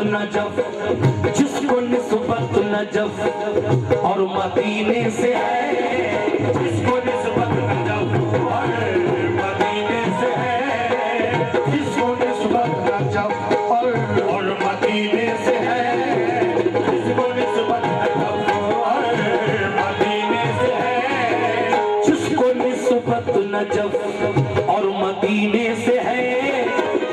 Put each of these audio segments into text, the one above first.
Najaf, जिसको निस्बत Najaf और मदीने से है, जिसको निस्बत नजफ और मदीने से है, जिसको निस्बत नजफ और मदीने से है, जिसको निस्बत नजफ और मदीने से है, जिसको निस्बत नजफ और मदीने से है,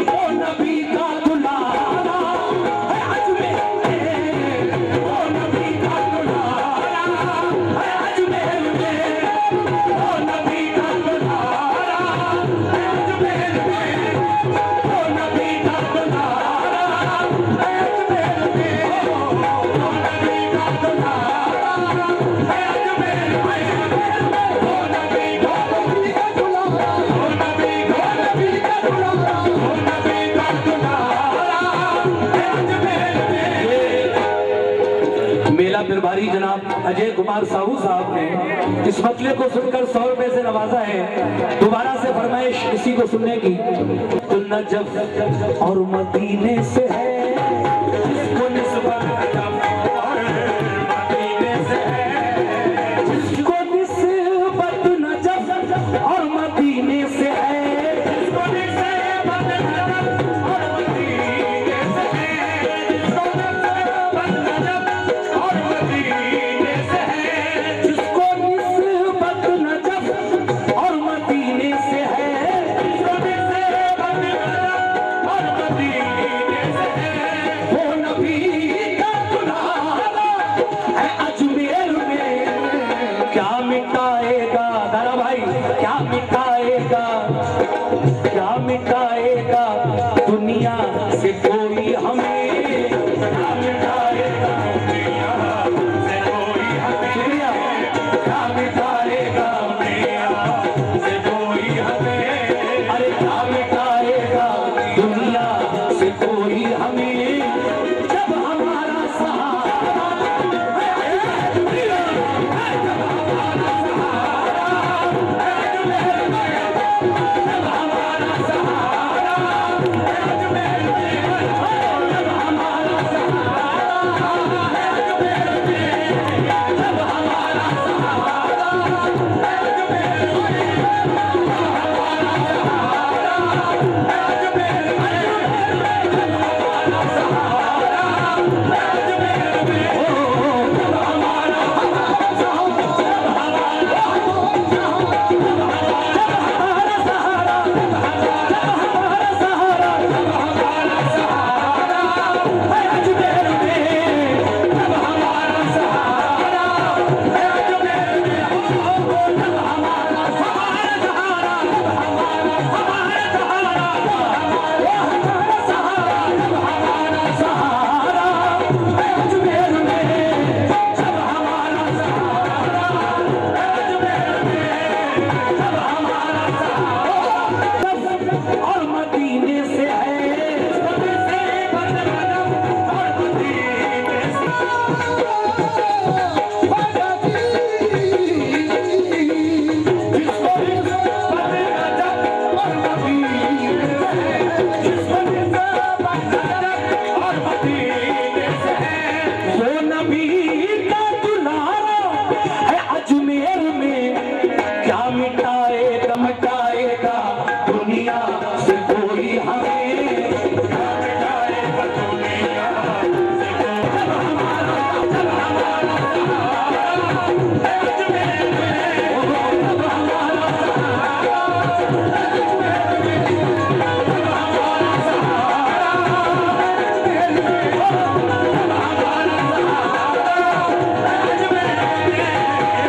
वो नबी का दुलारा है अजमेर में, वो नबी का दुलारा है अजमेर में, वो नबी का दुलारा है अजमेर में, वो नबी का दुलारा है अजमेर में, वो नबी का दुलारा है अजमेर में, वो नबी का दुलारा, वो नबी का दुलारा, वो नबी का दुलारा है अजमेर में। मेला प्रभारी जनाब अजय कुमार साहू साहब ने इस मतले को सुनकर 100 रुपए से नवाजा है। दोबारा से फरमाइश इसी को सुनने की। तो नजफ और मदीने से है, जिसको निस्बत नजफ और मदीने से है, जिसको निस्बत नजफ और मदीने से है, जिसको निस्बत नजफ और मदीने से है, जिसको निस्बत नजफ और मदीने से है, जिसको निस्बत नजफ और मदीने से है, जिसको निस्बत नजफ और मदीने से है, वो नबी का दुलारा है अजमेर में। क्या मिटाएगा दारा भाई, क्या मिटाएगा, क्या मिटाएगा दुनिया से कोई हमें, क्या मिटाएगा दुनिया से कोई हमें, शुक्रिया, क्या मिटाएगा दुनिया से कोई हमें, अरे क्या मिटाएगा दुनिया से कोई हमें, जब हमारा सहारा है अजमेर में, जब हमारा सहारा है अजमेर में, जब हमारा सहारा है अजमेर में, जब हमारा सहारा है अजमेर में, जब हमारा सहारा है अजमेर में, जब हमारा सहारा है अजमेर में, जब हमारा सहारा है अजमेर में, जब हमारा और मदीने से है, जिसको निस्बत नजफ और मदीने से है, जिसको निस्बत नजफ और मदीने से है, जिसको निस्बत नजफ और मदीने से है, वो नबी का दुलारा है अजमेर में। क्या मिटाएगा मिटाएगा दुनिया से कोई हमें, क्या मिटाएगा दुनिया से कोई, जब हमारा सहारा है अजमेर में, जब हमारा सहारा है अजमेर में, जब हमारा सहारा है अजमेर में,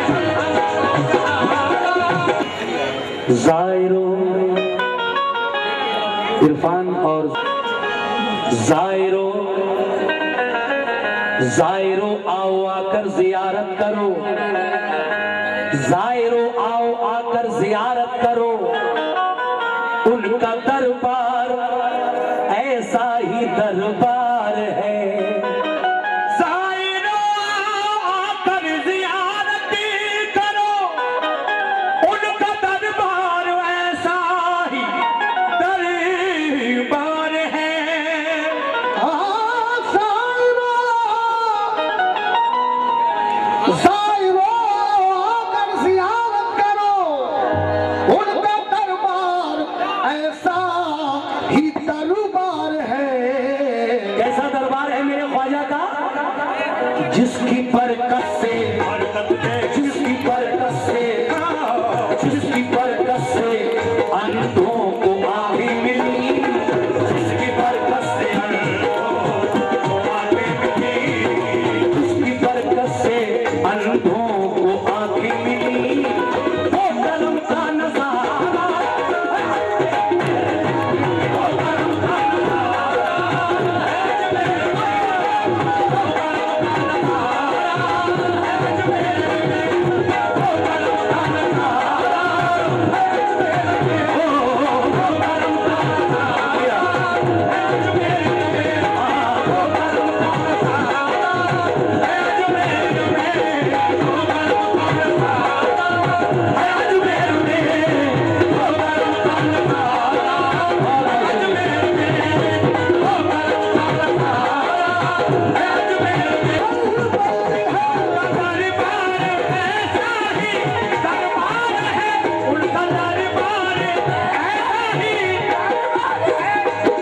जब हमारा सहारा है अजमेर में। ज़ायरो इरफान और ज़ायरो, ज़ायरो आओ आकर जियारत करो, ज़ायरो आओ आकर जियारत करो, उनका दरबार ऐसा ही दरबार है। ज़ायरो आओ आकर जियारत करो, उनका दरबार ऐसा ही दरबार है। दरबार है। कैसा दरबार है मेरे ख्वाजा का? जिसकी बरकत से, जिसकी बरकत से, जिसकी बरकत से अंधों को आँखें मिली, जिसकी बरकत से अंधों को आँखें मिली, जिसकी बरकत से अंधों को आँखें मिली, वो करम का नज़ारा, वो करम का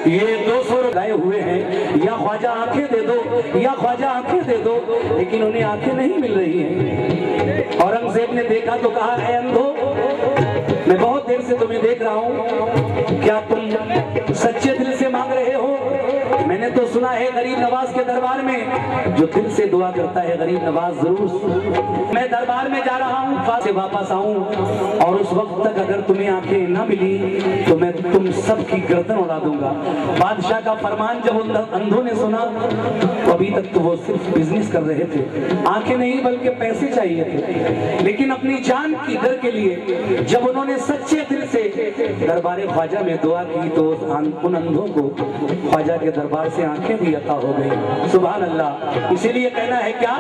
ये 200 गाए हुए हैं, या ख्वाजा आंखें दे दो, या ख्वाजा आंखें दे दो, लेकिन उन्हें आंखें नहीं मिल रही हैं। औरंगजेब ने देखा तो कहा, ऐ अंधो, मैं बहुत देर से तुम्हें देख रहा हूं, क्या तुम सच्चे दिल से मांग रहे हो? मैंने तो सुना है गरीब नवाज के दरबार में जो दिल से दुआ करता है गरीब नवाज जरूर। मैं दरबार में जा रहा हूँ, से वापस आऊं और उस वक्त तक अगर तुम्हें आंखें न मिली तो मैं तुम सबकी गर्दन उड़ा दूंगा। बादशाह का फरमान जब उन अंधों ने सुना तो अभी तक तो वो सिर्फ बिजनेस कर रहे थे, आंखें नहीं बल्कि पैसे चाहिए थे, लेकिन अपनी जान की दर के लिए जब उन्होंने सच्चे दिल से दरबार ख्वाजा में दुआ की तो उन अंधों को ख्वाजा के दरबार से आंखें भी अता हो गई। सुभान अल्लाह। इसीलिए कहना है क्या,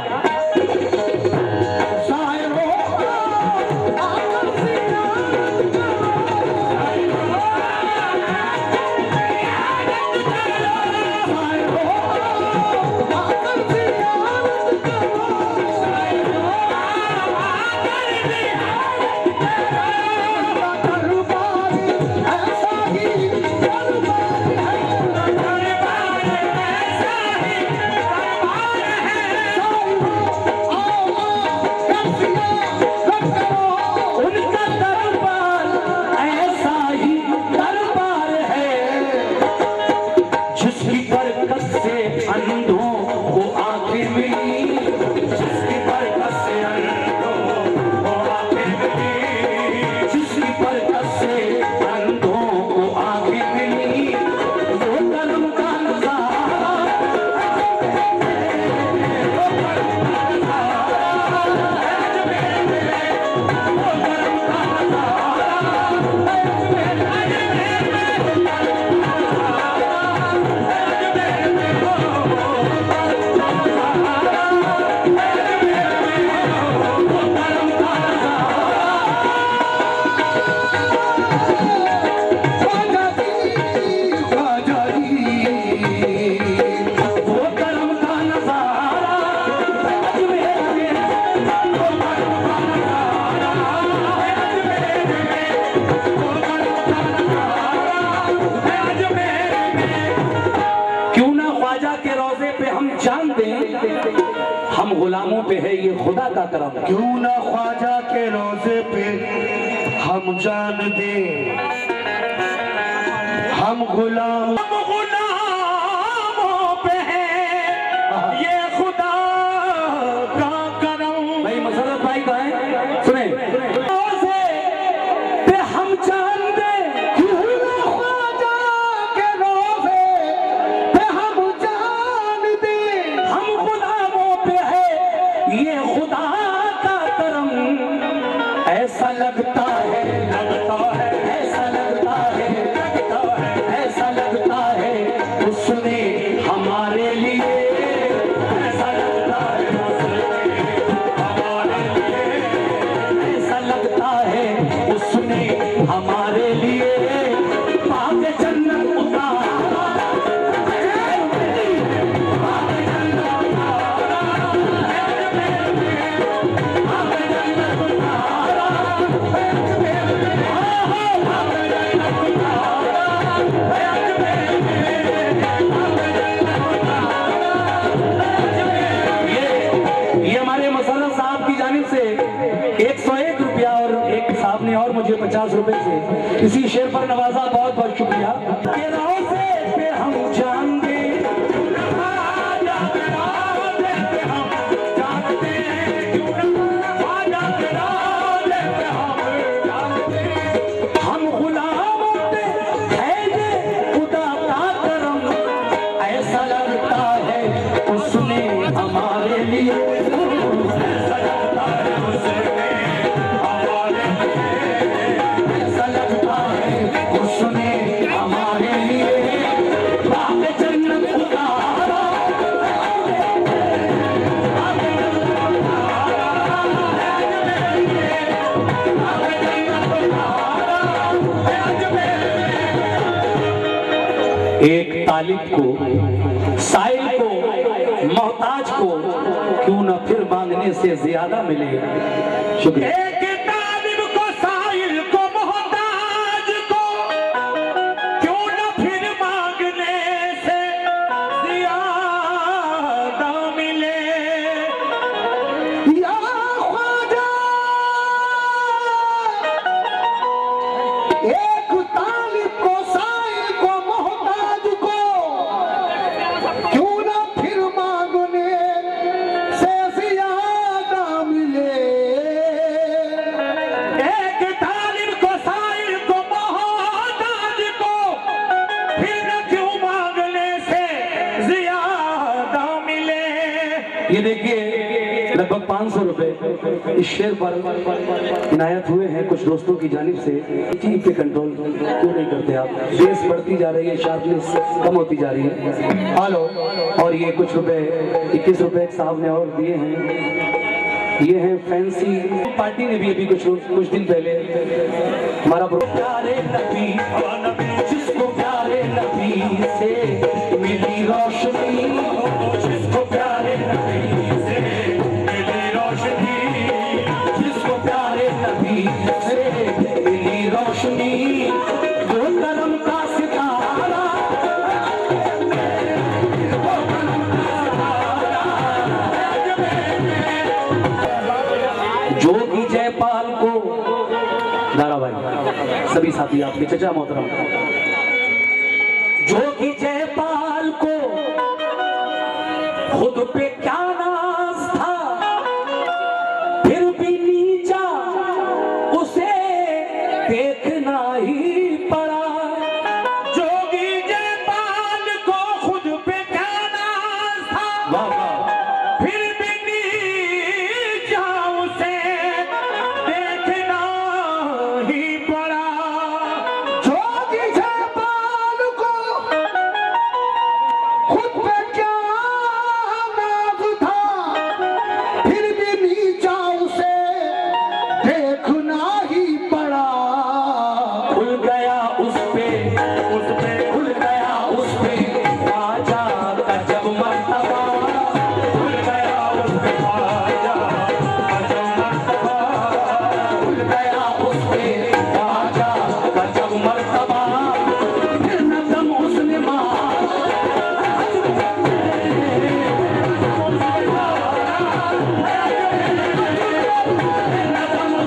हम गुलामों पे है ये खुदा का करम। क्यों ना ख्वाजा के रोजे पे हम जान दे, हम गुलामों पे है ये खुदा का करम। भाई मसरत भाई का है, सुने रोजे पे हम जान दे, क्यों ना ख्वाजा के रोजे पे हम जान दे, हम गुलामों पे है ये खुदा का करम। ऐसा लगता है, लगता है, ऐसा लगता है, लगता है, ऐसा लगता है रुपए से इसी शेर पर नवाजा, बहुत बहुत शुक्रिया। के रोज़े पे हम जान दे, हम गुलाम होते हैं ये खुदा का करम, ऐसा लगता है उसने हमारे लिए, ऐसा लगता है उसने हमारे लिए, ऐसा लगता है उसने हमारे लिए बाग जन्नत उतारा, एक तालिब को, साइल को, मोहताज को क्यों न फिर मांगने से ज्यादा मिले। शुक्रिया। एक तालिब को, साइल को, मोहताज को क्यों न फिर मांगने से ज्यादा मिले। या ख्वाजा, एक तालिब को, साइल को, मोहताज को क्यों न फिर मांगने से ज्यादा मिले। एक तालिब को, साइल को, मोहताज को फिर न क्यों मांगने से ज्यादा मिले। ये देखिए लगभग 500 रुपए इस शेर पर इनायत हुए हैं कुछ दोस्तों की जानिब से। चीज पे कंट्रोल क्यों नहीं करते आप? बेस बढ़ती जा रही है, शार्पनेस कम होती जा रही है। हेलो। और ये कुछ रुपए 21 रुपए साहब ने और दिए हैं, ये है फैंसी पार्टी ने भी अभी कुछ दिन पहले हमारा प्यारे नबी, जिसको प्यारे नबी से मिली रोशनी, जिसको प्यारे नबी से मिली रोशनी, जिसको प्यारे नबी से मिली रोशनी, वो करम का सितारा, वो करम का सितारा। जोगी जयपाल को, दारा भाई, सभी साथी आपके चचा मोहतरम, जोगी जयपाल को खुद पे क्या नाज था, फिर भी नीचा उसे देखना ही पड़ा। जोगी जयपाल को खुद पे क्या नाज था, वाह वाह। फिर भी नीचा उसे देखना ही पड़ा। जोगी जयपाल को खुद पे क्या नाज था, फिर भी नीचा उसे देखना ही पड़ा। खुल गया उस पे खुल गया उस पे ख्वाजा का जब मर्तबा, खुल गया उस पे ख्वाजा का जब मर्तबा, खुल गया उस पे ख्वाजा का जब मर्तबा, फिर न दम उसने मारा,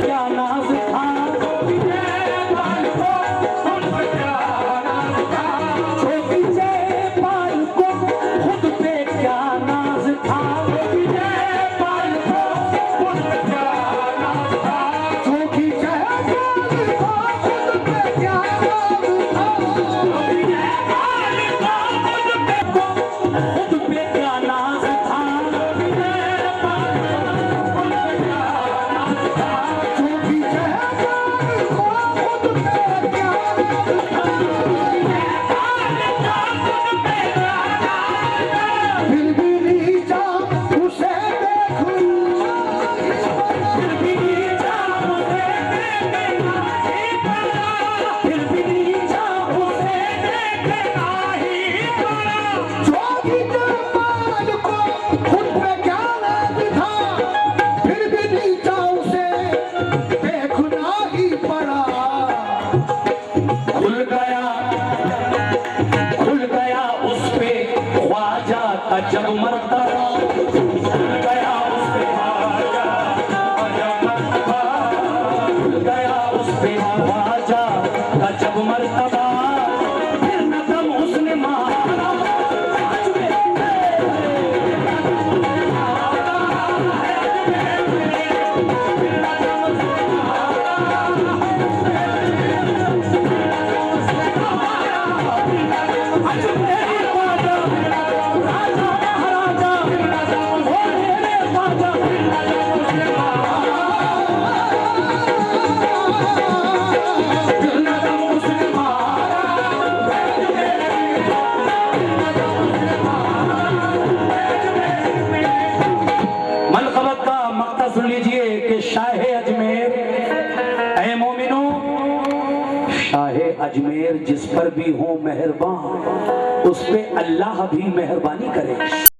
क्या नाज था, जोगी जयपाल को खुद पे क्या नाज था, जोगी जयपाल को खुद पे क्या नाज था, जोगी जयपाल को खुद पे क्या नाज था, जोगी जयपाल को खुद पे क्या नाज था, जोगी जयपाल को खुद पे क्या नाज था, जोगी जयपाल को खुद पे क्या फिर भी नीचा उसे देखना, फिर भी नीचा उसे देखना ही पड़ा, फिर भी नीचा उसे देखना ही पड़ा। जोगी जयपाल को खुद पे क्या नाज था, फिर भी नीचा उसे देखना ही पड़ा। खुल गया उस पे ख्वाजा का जब मर्तबा, खुल गया उस पे ख्वाजा का जब मर्तबा, खुल गया उस पे ख्वाजा अजमेर ख्वाजा राजा महाराजा ओ मेरे ख्वाजा मनक़बत का मक्ता सुन लीजिए कि शाह अजमेर, ऐ मोमिनो, शाह अजमेर जिस पर भी हो मेहरबान, उस पे अल्लाह भी मेहरबानी करे।